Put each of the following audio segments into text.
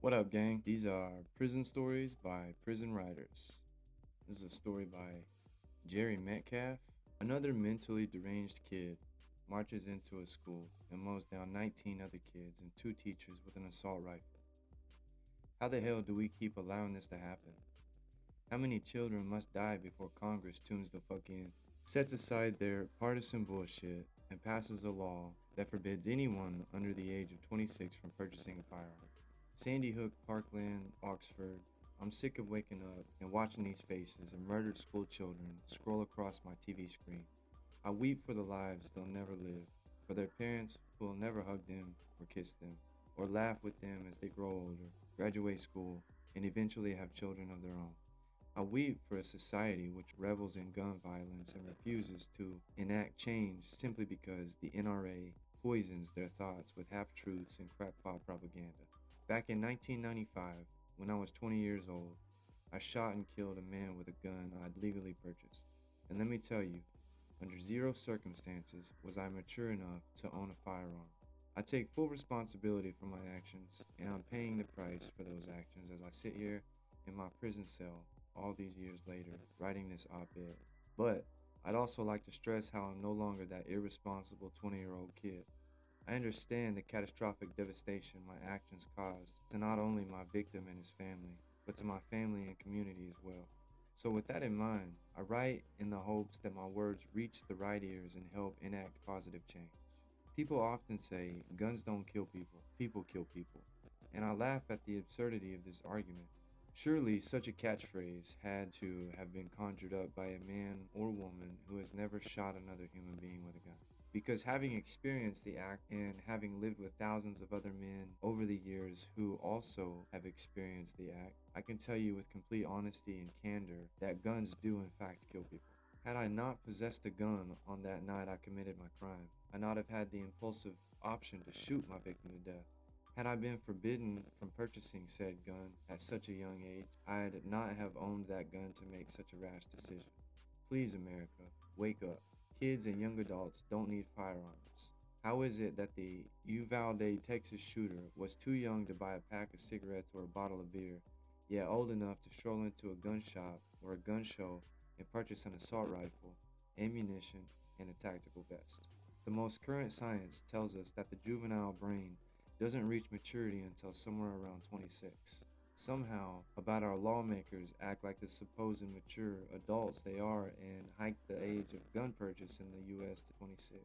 What up, gang? These are prison stories by prison writers. This is a story by Jerry Metcalf. Another mentally deranged kid marches into a school and mows down 19 other kids and 2 teachers with an assault rifle. How the hell do we keep allowing this to happen? How many children must die before Congress tunes the fuck in, sets aside their partisan bullshit, and passes a law that forbids anyone under the age of 26 from purchasing a firearm? Sandy Hook, Parkland, Oxford. I'm sick of waking up and watching these faces of murdered school children scroll across my TV screen. I weep for the lives they'll never live, for their parents who will never hug them or kiss them, or laugh with them as they grow older, graduate school, and eventually have children of their own. I weep for a society which revels in gun violence and refuses to enact change simply because the NRA poisons their thoughts with half-truths and crackpot propaganda. Back in 1995, when I was 20 years old, I shot and killed a man with a gun I'd legally purchased. And let me tell you, under zero circumstances was I mature enough to own a firearm. I take full responsibility for my actions, and I'm paying the price for those actions as I sit here in my prison cell all these years later, writing this op-ed. But I'd also like to stress how I'm no longer that irresponsible 20-year-old kid. I understand the catastrophic devastation my actions caused to not only my victim and his family, but to my family and community as well. So with that in mind, I write in the hopes that my words reach the right ears and help enact positive change. People often say, guns don't kill people, people kill people. And I laugh at the absurdity of this argument. Surely such a catchphrase had to have been conjured up by a man or woman who has never shot another human being with a gun. Because having experienced the act and having lived with thousands of other men over the years who also have experienced the act, I can tell you with complete honesty and candor that guns do in fact kill people. Had I not possessed a gun on that night I committed my crime, I'd not have had the impulsive option to shoot my victim to death. Had I been forbidden from purchasing said gun at such a young age, I'd not have owned that gun to make such a rash decision. Please, America, wake up. Kids and young adults don't need firearms. How is it that the Uvalde, Texas shooter was too young to buy a pack of cigarettes or a bottle of beer, yet old enough to stroll into a gun shop or a gun show and purchase an assault rifle, ammunition, and a tactical vest? The most current science tells us that the juvenile brain doesn't reach maturity until somewhere around 26. Somehow, about our lawmakers act like the supposed mature adults they are and hike the age of gun purchase in the US to 26.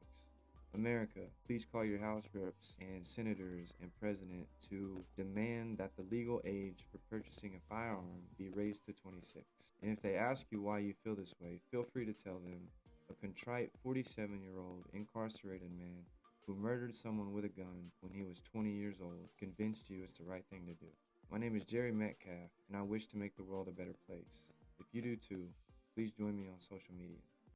America, please call your House reps and senators and president to demand that the legal age for purchasing a firearm be raised to 26. And if they ask you why you feel this way, feel free to tell them a contrite 47-year-old incarcerated man who murdered someone with a gun when he was 20 years old convinced you it's the right thing to do. My name is Jerry Metcalf, and I wish to make the world a better place. If you do too, please join me on social media.